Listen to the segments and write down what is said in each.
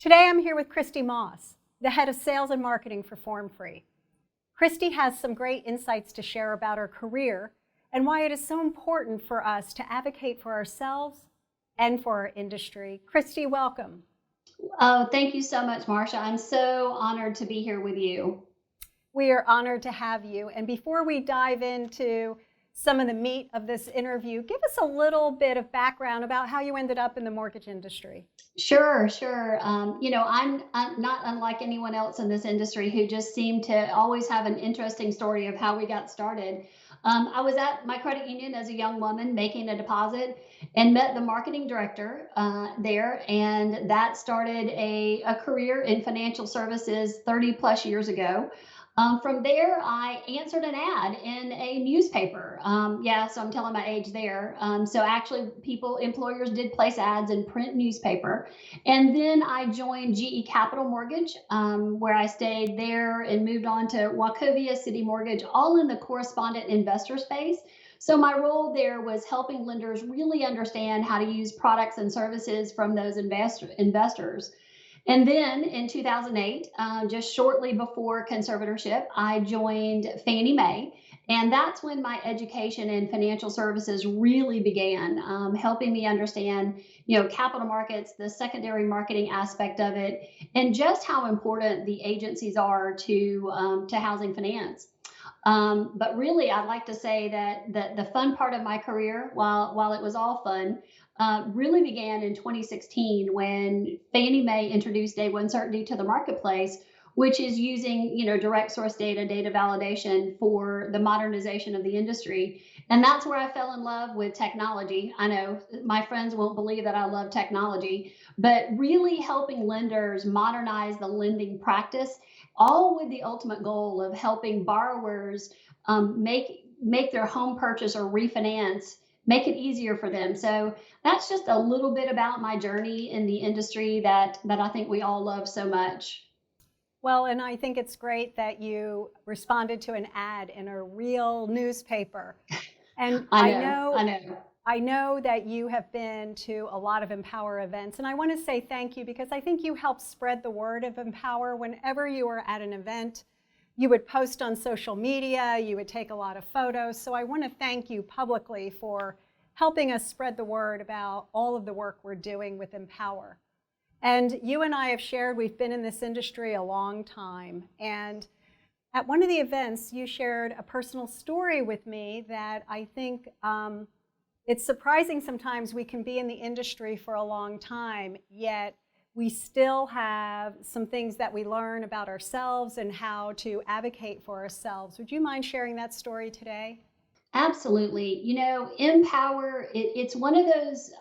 Today I'm here with Christy Moss, the head of sales and marketing for FormFree. Christy has some great insights to share about her career and why it is so important for us to advocate for ourselves and for our industry. Christy, welcome. Oh, thank you so much, Marcia. I'm so honored to be here with you. We are honored to have you. And before we dive into some of the meat of this interview, give us a little bit of background about how you ended up in the mortgage industry. Sure. I'm not unlike anyone else in this industry who just seem to always have an interesting story of how we got started. I was at my credit union as a young woman making a deposit and met the marketing director there, and that started a career in financial services 30 plus years ago. From there, I answered an ad in a newspaper. So I'm telling my age there. So actually, employers did place ads in print newspaper. And then I joined GE Capital Mortgage, where I stayed there and moved on to Wachovia City Mortgage, all in the correspondent investor space. So my role there was helping lenders really understand how to use products and services from those investors. And then in 2008, just shortly before conservatorship, I joined Fannie Mae. And that's when my education in financial services really began, helping me understand, capital markets, the secondary marketing aspect of it, and just how important the agencies are to housing finance. But really, I'd like to say that the fun part of my career, while it was all fun, really began in 2016 when Fannie Mae introduced day one certainty to the marketplace, which is using direct source data validation for the modernization of the industry. And that's where I fell in love with technology. I know my friends won't believe that I love technology, but really helping lenders modernize the lending practice, all with the ultimate goal of helping borrowers make their home purchase or refinance, make it easier for them. So that's just a little bit about my journey in the industry that I think we all love so much. Well, and I think it's great that you responded to an ad in a real newspaper. And I know that you have been to a lot of mPower events, and I want to say thank you because I think you helped spread the word of mPower. Whenever you were at an event, you would post on social media, you would take a lot of photos. So I want to thank you publicly for helping us spread the word about all of the work we're doing with mPower. And you and I have shared, we've been in this industry a long time. And at one of the events, you shared a personal story with me that I think it's surprising sometimes we can be in the industry for a long time, yet we still have some things that we learn about ourselves and how to advocate for ourselves. Would you mind sharing that story today? Absolutely. mPower, it's one of those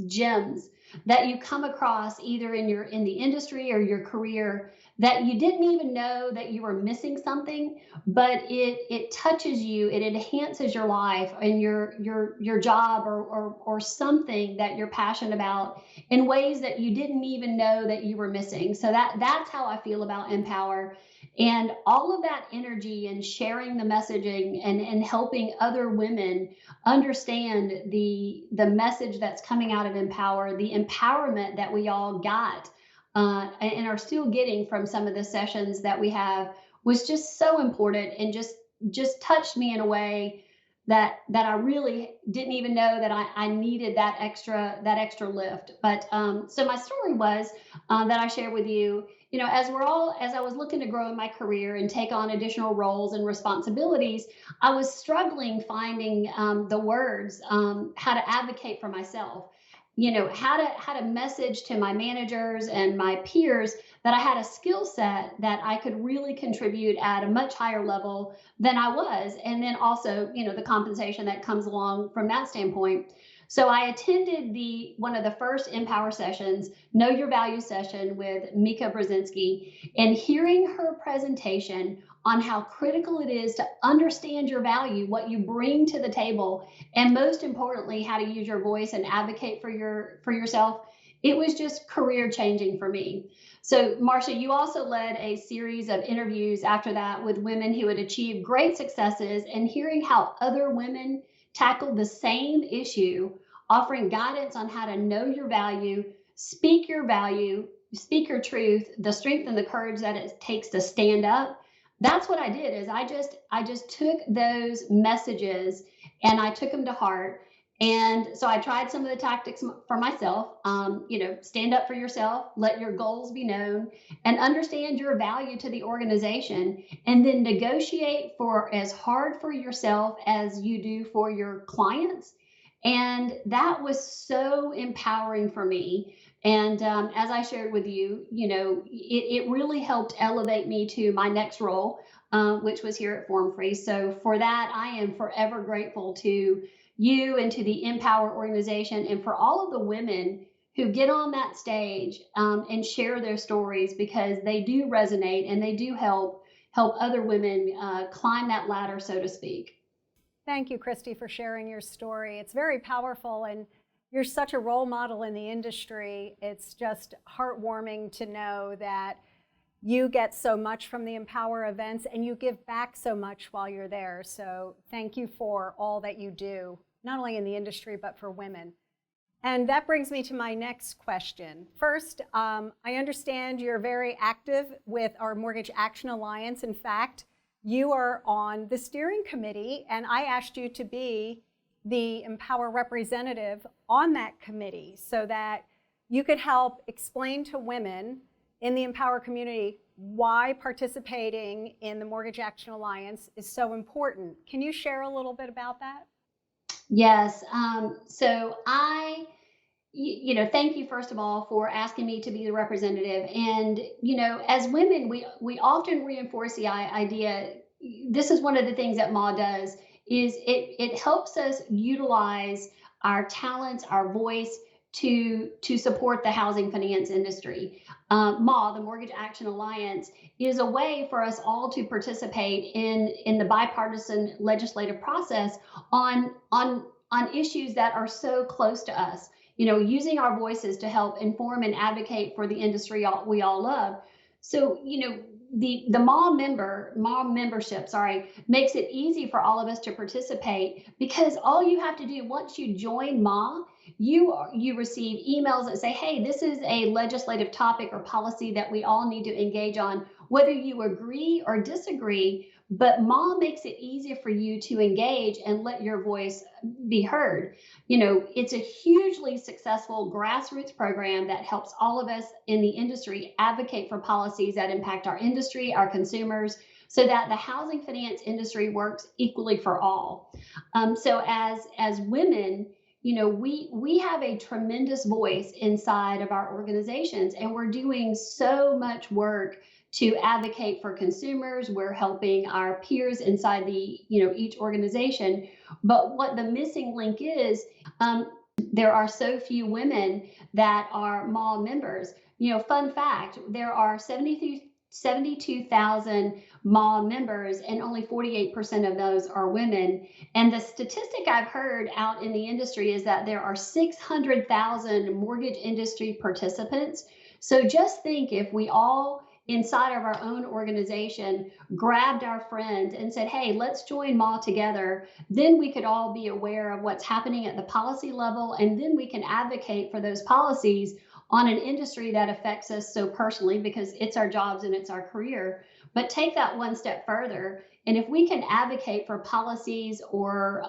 gems that you come across either in the industry or your career that you didn't even know that you were missing something, but it touches you, it enhances your life and your job or something that you're passionate about in ways that you didn't even know that you were missing. So that's how I feel about mPower. And all of that energy and sharing the messaging and helping other women understand the message that's coming out of mPower, the empowerment that we all got and are still getting from some of the sessions that we have was just so important and just touched me in a way that I really didn't even know that I needed that extra lift. But so my story was that I shared with you. As I was looking to grow in my career and take on additional roles and responsibilities, I was struggling finding the words, how to advocate for myself, how to message to my managers and my peers that I had a skill set that I could really contribute at a much higher level than I was. And then also, the compensation that comes along from that standpoint. So I attended one of the first mPower sessions, Know Your Value session with Mika Brzezinski, and hearing her presentation on how critical it is to understand your value, what you bring to the table, and most importantly, how to use your voice and advocate for yourself. It was just career changing for me. So Marcia, you also led a series of interviews after that with women who had achieved great successes, and hearing how other women tackled the same issue, offering guidance on how to know your value, speak your value, speak your truth, the strength and the courage that it takes to stand up. That's what I did. Is I just took those messages and I took them to heart. And so I tried some of the tactics for myself. Stand up for yourself, let your goals be known, and understand your value to the organization, and then negotiate for as hard for yourself as you do for your clients. And that was so empowering for me. And as I shared with you, it really helped elevate me to my next role, which was here at FormFree's. So for that, I am forever grateful to you and to the mPower organization, and for all of the women who get on that stage and share their stories, because they do resonate and they do help other women climb that ladder, so to speak. Thank you, Christy, for sharing your story. It's very powerful, and you're such a role model in the industry. It's just heartwarming to know that you get so much from the mPower events and you give back so much while you're there. So thank you for all that you do, not only in the industry, but for women. And that brings me to my next question. First, I understand you're very active with our Mortgage Action Alliance. In fact, you are on the steering committee, and I asked you to be the mPower representative on that committee so that you could help explain to women in the mPower community why participating in the Mortgage Action Alliance is so important. Can you share a little bit about that? Yes. So thank you, first of all, for asking me to be the representative. And, as women, we often reinforce the idea. This is one of the things that MA does, is it helps us utilize our talents, our voice to support the housing finance industry. MA, the Mortgage Action Alliance, is a way for us all to participate in the bipartisan legislative process on issues that are so close to us. Using our voices to help inform and advocate for the industry we all love. So, the MA membership, makes it easy for all of us to participate, because all you have to do once you join MA, you receive emails that say, hey, this is a legislative topic or policy that we all need to engage on, whether you agree or disagree. But MA makes it easier for you to engage and let your voice be heard. It's a hugely successful grassroots program that helps all of us in the industry advocate for policies that impact our industry, our consumers, so that the housing finance industry works equally for all. So as women, we have a tremendous voice inside of our organizations, and we're doing so much work to advocate for consumers. We're helping our peers inside the, each organization. But what the missing link is, there are so few women that are MA members. Fun fact, there are 72,000 MA members, and only 48% of those are women. And the statistic I've heard out in the industry is that there are 600,000 mortgage industry participants. So just think, if we all inside of our own organization grabbed our friends and said, hey, let's join MA together, then we could all be aware of what's happening at the policy level, and then we can advocate for those policies on an industry that affects us so personally, because it's our jobs and it's our career. But take that one step further, and if we can advocate for policies or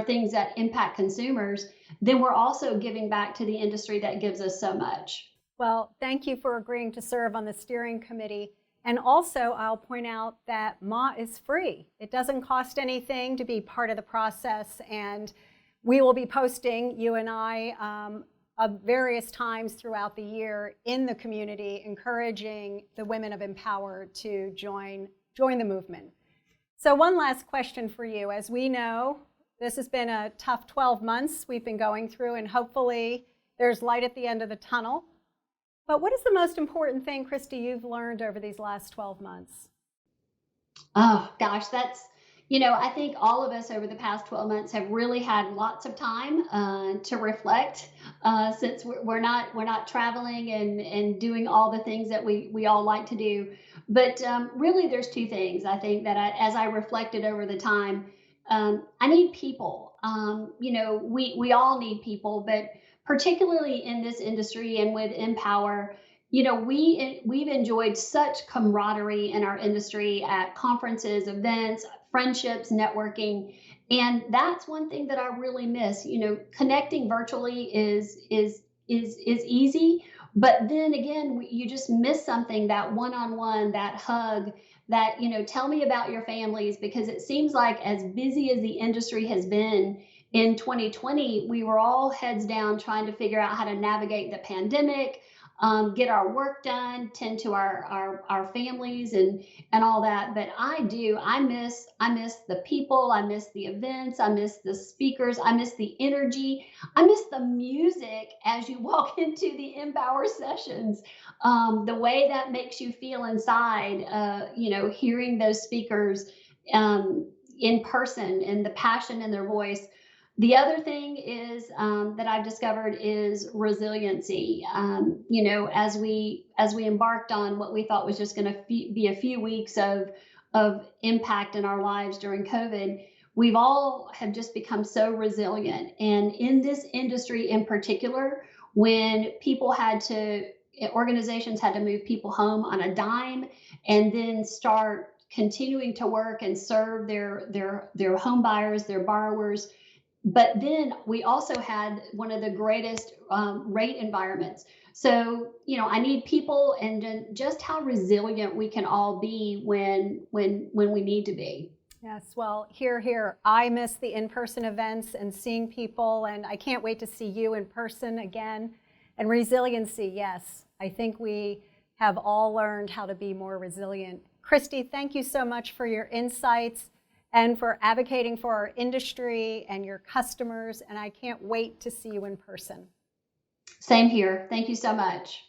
things that impact consumers, then we're also giving back to the industry that gives us so much. Well, thank you for agreeing to serve on the steering committee. And also, I'll point out that MA is free. It doesn't cost anything to be part of the process. And we will be posting, you and I, various times throughout the year in the community, encouraging the women of mPower to join the movement. So one last question for you. As we know, this has been a tough 12 months we've been going through, and hopefully there's light at the end of the tunnel. But what is the most important thing, Christy, you've learned over these last 12 months? Oh, gosh, that's, I think all of us over the past 12 months have really had lots of time to reflect, since we're not traveling and doing all the things that we all like to do. But really, there's two things I think that as I reflected over the time, I need people. We all need people, but particularly in this industry and with mPower, we've enjoyed such camaraderie in our industry at conferences, events, friendships, networking. And that's one thing that I really miss. Connecting virtually is easy, but then again, you just miss something, that one-on-one, that hug, that, tell me about your families, because it seems like as busy as the industry has been in 2020, we were all heads down trying to figure out how to navigate the pandemic, get our work done, tend to our families and all that. But I miss the people, I miss the events, I miss the speakers, I miss the energy, I miss the music as you walk into the mPower sessions. The way that makes you feel inside, hearing those speakers in person and the passion in their voice. The other thing is that I've discovered is resiliency. As we embarked on what we thought was just going to be a few weeks of impact in our lives during COVID, we've all have just become so resilient. And in this industry in particular, when organizations had to move people home on a dime and then start continuing to work and serve their home buyers, their borrowers. But then we also had one of the greatest rate environments. So, I need people, and just how resilient we can all be when we need to be. Yes, well, here. I miss the in-person events and seeing people, and I can't wait to see you in person again. And resiliency, yes, I think we have all learned how to be more resilient. Christy, thank you so much for your insights and for advocating for our industry and your customers. And I can't wait to see you in person. Same here. Thank you so much.